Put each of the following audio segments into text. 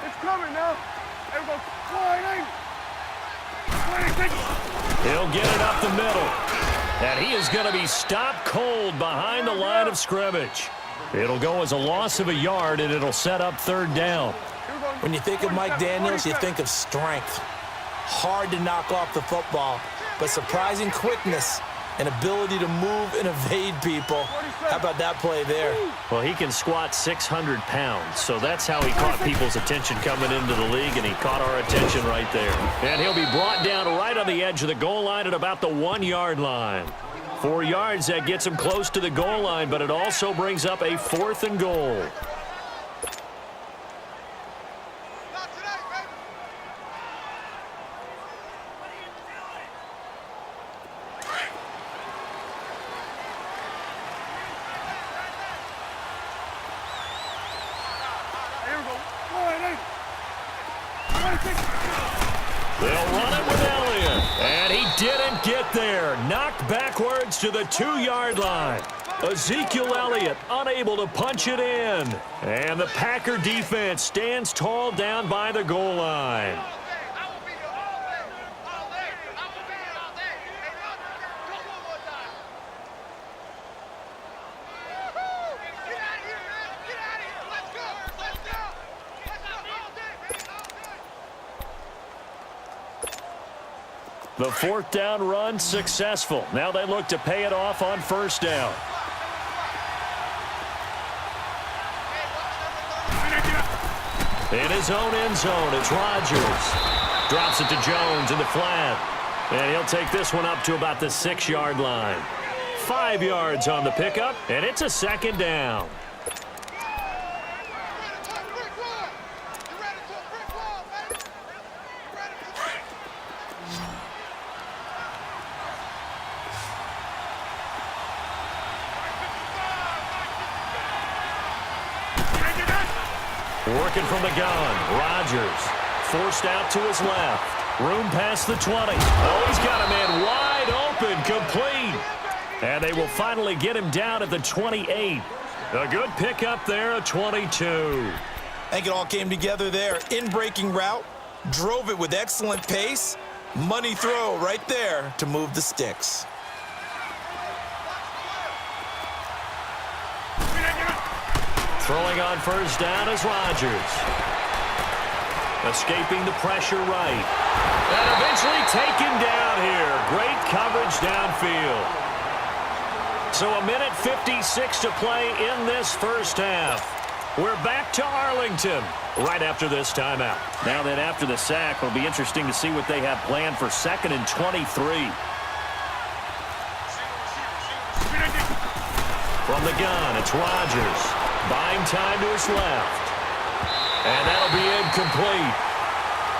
It's coming now. Everybody, slide in. He'll get it up the middle. And he is going to be stopped cold behind the line of scrimmage. It'll go as a loss of a yard, and it'll set up third down. When you think of Mike Daniels, you think of strength. Hard to knock off the football, but surprising quickness and ability to move and evade people. How about that play there? Well, he can squat 600 pounds, so that's how he caught people's attention coming into the league, and he caught our attention right there. And he'll be brought down right on the edge of the goal line at about the 1-yard line. 4 yards, that gets him close to the goal line, but it also brings up a 4th and goal. They'll run it with Elliott, and he didn't get there. Knocked backwards to the 2-yard line. Ezekiel Elliott unable to punch it in. And the Packer defense stands tall down by the goal line. The 4th down run successful. Now they look to pay it off on 1st down. In his own end zone, it's Rodgers. Drops it to Jones in the flat. And he'll take this one up to about the 6-yard line. 5 yards on the pickup, and it's a 2nd down. Working from the gun, Rodgers forced out to his left. Room past the 20. Oh, he's got a man wide open, complete. And they will finally get him down at the 28. A good pickup there, a 22. I think it all came together there. In-breaking route, drove it with excellent pace. Money throw right there to move the sticks. Throwing on 1st down is Rodgers. Escaping the pressure right. And eventually taken down here. Great coverage downfield. So a minute 56 to play in this 1st half. We're back to Arlington right after this timeout. Now then, after the sack, it'll be interesting to see what they have planned for 2nd and 23. From the gun, it's Rodgers. Buying time to his left. And that'll be incomplete.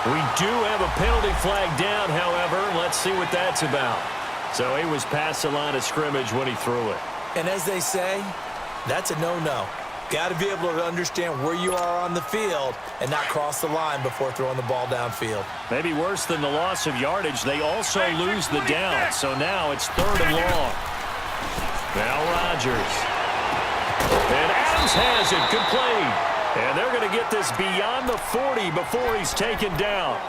We do have a penalty flag down, however. Let's see what that's about. So he was past the line of scrimmage when he threw it. And as they say, that's a no-no. Got to be able to understand where you are on the field and not cross the line before throwing the ball downfield. Maybe worse than the loss of yardage, they also lose the down. So now it's 3rd and long. Now Rodgers. And Adams has it complete. And they're going to get this beyond the 40 before he's taken down.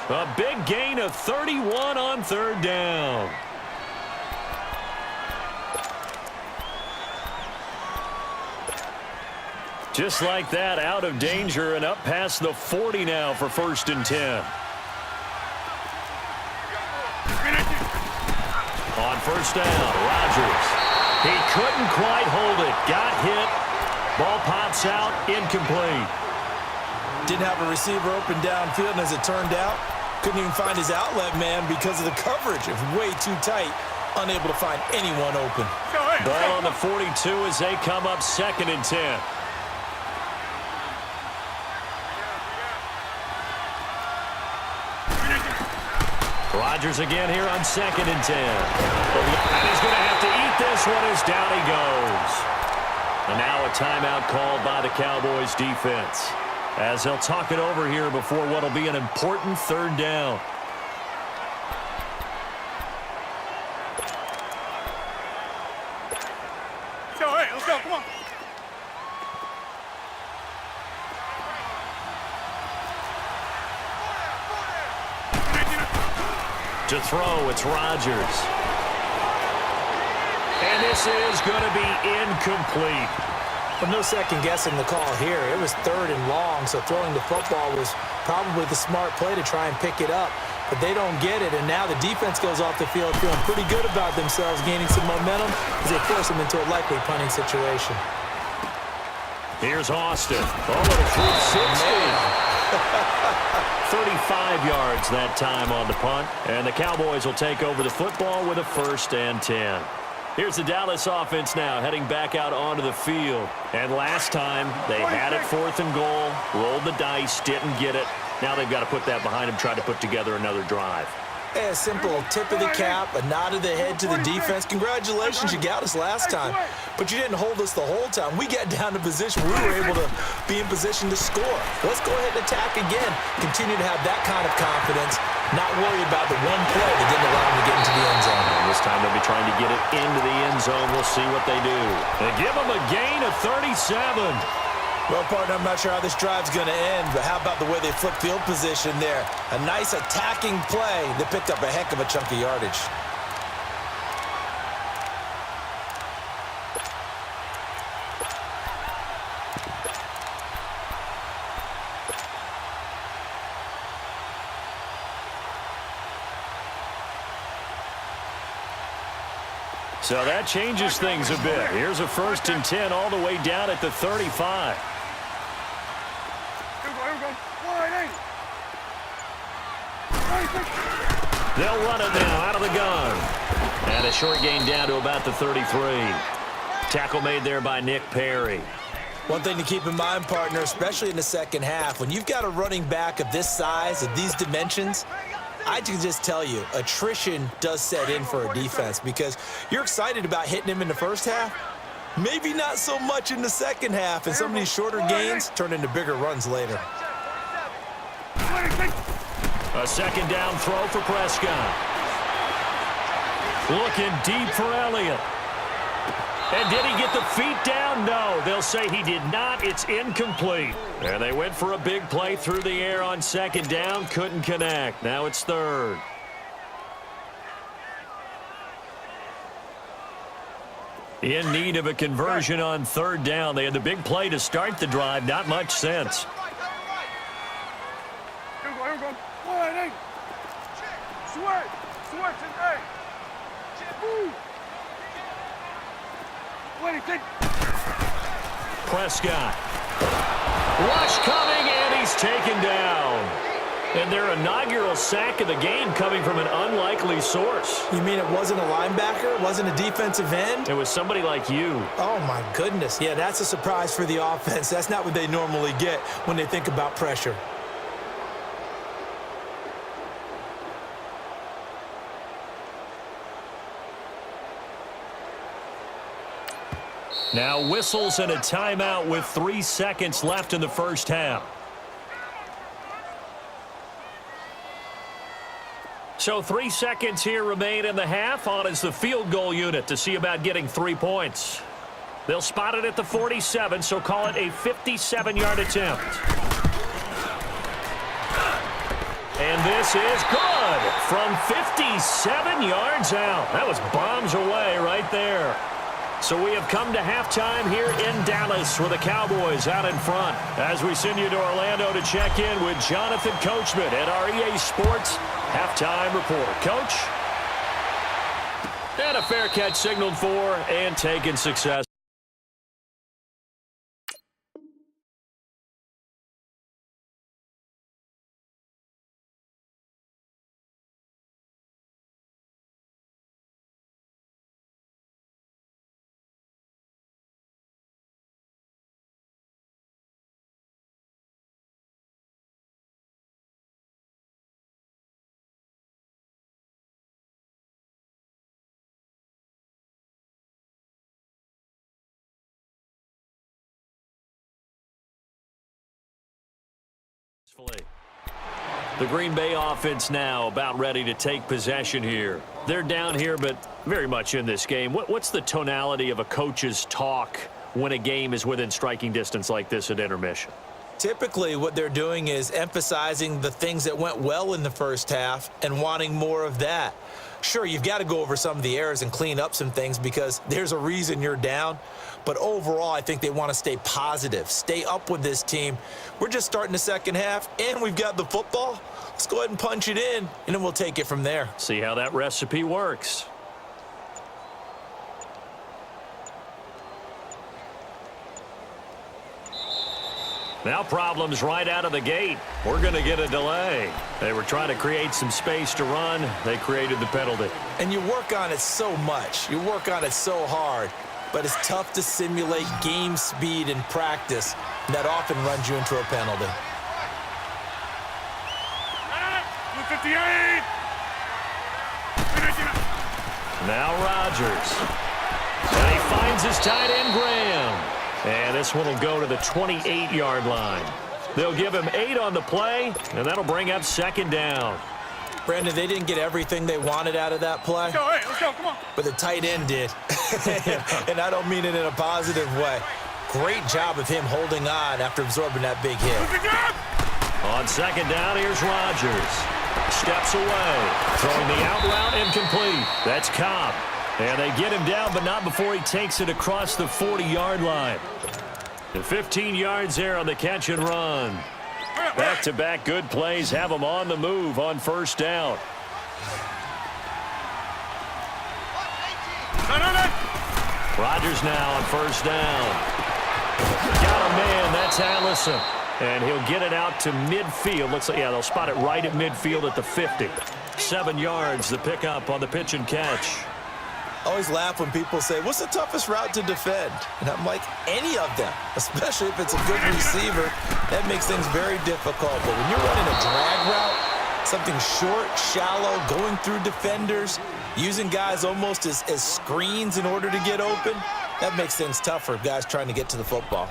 A big gain of 31 on 3rd down. Just like that, out of danger and up past the 40 now for 1st and 10. On 1st down, Rodgers. He couldn't quite hold it. Got hit. Ball pops out. Incomplete. Didn't have a receiver open downfield, and as it turned out, couldn't even find his outlet man because of the coverage. It was way too tight. Unable to find anyone open. Ball on the 42 as they come up 2nd and 10. Rodgers again here on 2nd and 10. And he's going to have to eat this one as down he goes. And now a timeout called by the Cowboys defense, as they'll talk it over here before what will be an important 3rd down. Let's go, come on. To throw, it's Rodgers. And this is going to be incomplete. But no second guessing the call here. It was 3rd and long, so throwing the football was probably the smart play to try and pick it up. But they don't get it, and now the defense goes off the field feeling pretty good about themselves, gaining some momentum as they force them into a likely punting situation. Here's Austin. Oh, what a 360. 35 yards that time on the punt, and the Cowboys will take over the football with a 1st and 10. Here's the Dallas offense now heading back out onto the field. And last time they had it 4th and goal, rolled the dice, didn't get it. Now they've got to put that behind them, try to put together another drive. A simple tip of the cap, a nod of the head to the defense. Congratulations, you got us last time. But you didn't hold us the whole time. We got down to position. We were able to be in position to score. Let's go ahead and attack again. Continue to have that kind of confidence. Not worry about the one play that didn't allow them to get into the end zone. And this time they'll be trying to get it into the end zone. We'll see what they do. They give them a gain of 37. Well, partner, I'm not sure how this drive's going to end, but how about the way they flip field position there? A nice attacking play that picked up a heck of a chunk of yardage. So that changes things a bit. Here's a 1st and 10 all the way down at the 35. They'll run it now out of the gun. And a short gain down to about the 33. Tackle made there by Nick Perry. One thing to keep in mind, partner, especially in the second half, when you've got a running back of this size, of these dimensions, I can just tell you, attrition does set in for a defense because you're excited about hitting him in the first half. Maybe not so much in the second half, and some of these shorter gains turn into bigger runs later. A 2nd down throw for Prescott. Looking deep for Elliott. And did he get the feet down? No, they'll say he did not. It's incomplete. And they went for a big play through the air on 2nd down. Couldn't connect. Now it's 3rd. In need of a conversion on 3rd down. They had the big play to start the drive. Not much sense. Prescott. Rush coming, and he's taken down. And their inaugural sack of the game coming from an unlikely source. You mean it wasn't a linebacker? It wasn't a defensive end? It was somebody like you. Oh, my goodness. Yeah, that's a surprise for the offense. That's not what they normally get when they think about pressure. Now whistles and a timeout with 3 seconds left in the first half. So 3 seconds here remain in the half. On is the field goal unit to see about getting 3 points. They'll spot it at the 47, so call it a 57-yard attempt. And this is good from 57 yards out. That was bombs away right there. So we have come to halftime here in Dallas with the Cowboys out in front. As we send you to Orlando to check in with Jonathan Coachman at our EA Sports Halftime Report. Coach? And a fair catch signaled for and taken success. The Green Bay offense now about ready to take possession here. They're down here, but very much in this game. What's the tonality of a coach's talk when a game is within striking distance like this at intermission? Typically, what they're doing is emphasizing the things that went well in the first half and wanting more of that. Sure, you've got to go over some of the errors and clean up some things because there's a reason you're down. But overall, I think they want to stay positive, stay up with this team. We're just starting the second half, and we've got the football. Let's go ahead and punch it in, and then we'll take it from there. See how that recipe works. Now problems right out of the gate. We're going to get a delay. They were trying to create some space to run. They created the penalty. And you work on it so much. You work on it so hard. But it's tough to simulate game speed in practice. That often runs you into a penalty. 58. Now Rodgers. And he finds his tight end, Graham. And this one will go to the 28-yard line. They'll give him 8 on the play, and that'll bring up second down. Brandon, they didn't get everything they wanted out of that play. Let's go, come on. But the tight end did. And I don't mean it in a positive way. Great job of him holding on after absorbing that big hit. On second down, here's Rodgers. Steps away. Throwing the out route incomplete. That's Cobb. And they get him down, but not before he takes it across the 40-yard line. The 15 yards there on the catch and run. Back-to-back good plays have them on the move on first down. Rodgers now on first down. Got a man. That's Allison. And he'll get it out to midfield. Looks like, yeah, they'll spot it right at midfield at the 50. 7 yards, the pickup on the pitch and catch. I always laugh when people say, what's the toughest route to defend? And I'm like, any of them, especially if it's a good receiver. That makes things very difficult. But when you're running a drag route, something short, shallow, going through defenders, using guys almost as screens in order to get open, that makes things tough for guys trying to get to the football.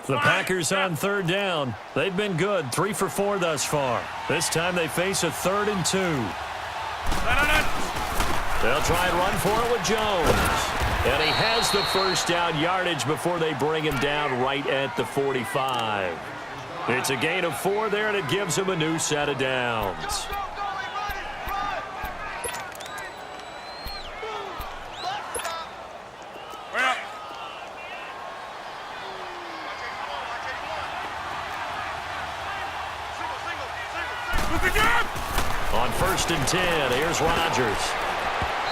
The Packers on third down. They've been good, 3 for 4 thus far. This time they face a 3rd and 2. They'll try and run for it with Jones. And he has the first down yardage before they bring him down right at the 45. It's a gain of 4 there, and it gives him a new set of downs. On 1st and 10, here's Rodgers.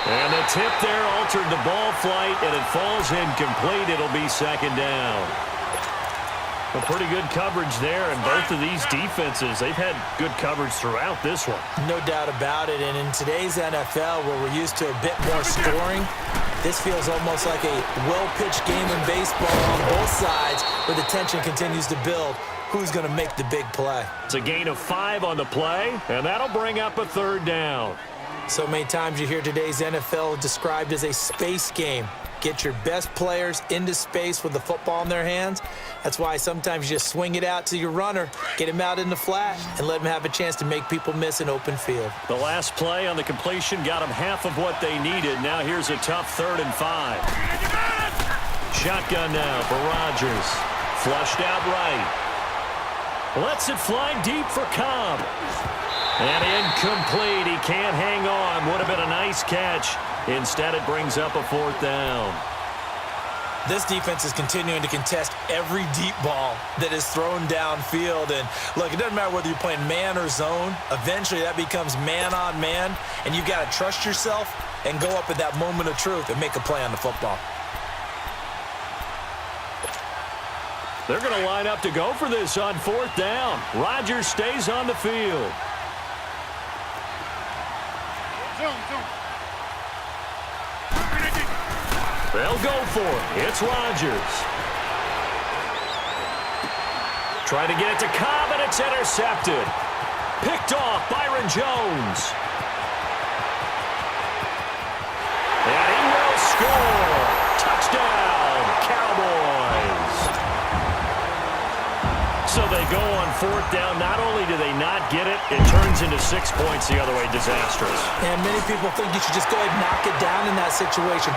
And the tip there altered the ball flight, and it falls incomplete. It'll be second down. A pretty good coverage there, and both of these defenses, they've had good coverage throughout this one. No doubt about it, and in today's NFL, where we're used to a bit more scoring, this feels almost like a well-pitched game in baseball on both sides, where the tension continues to build. Who's going to make the big play? It's a gain of 5 on the play, and that'll bring up a 3rd down. So many times you hear today's NFL described as a space game. Get your best players into space with the football in their hands. That's why sometimes you just swing it out to your runner, get him out in the flat, and let him have a chance to make people miss an open field. The last play on the completion got them half of what they needed. Now here's a tough 3rd and 5. Shotgun now for Rodgers. Flushed out right. Lets it fly deep for Cobb. And incomplete. He can't hang on. Would have been a nice catch. Instead, it brings up a 4th down. This defense is continuing to contest every deep ball that is thrown downfield. And look, it doesn't matter whether you're playing man or zone. Eventually, that becomes man on man. And you've got to trust yourself and go up at that moment of truth and make a play on the football. They're going to line up to go for this on 4th down. Rodgers stays on the field. They'll go for it. It's Rodgers. Trying to get it to Cobb, and it's intercepted. Picked off Byron Jones. And he will score. Touchdown, Cowboys. So they go on fourth down. Not only do they not get it, it turns into 6 points the other way. Disastrous. And many people think you should just go ahead and knock it down in that situation.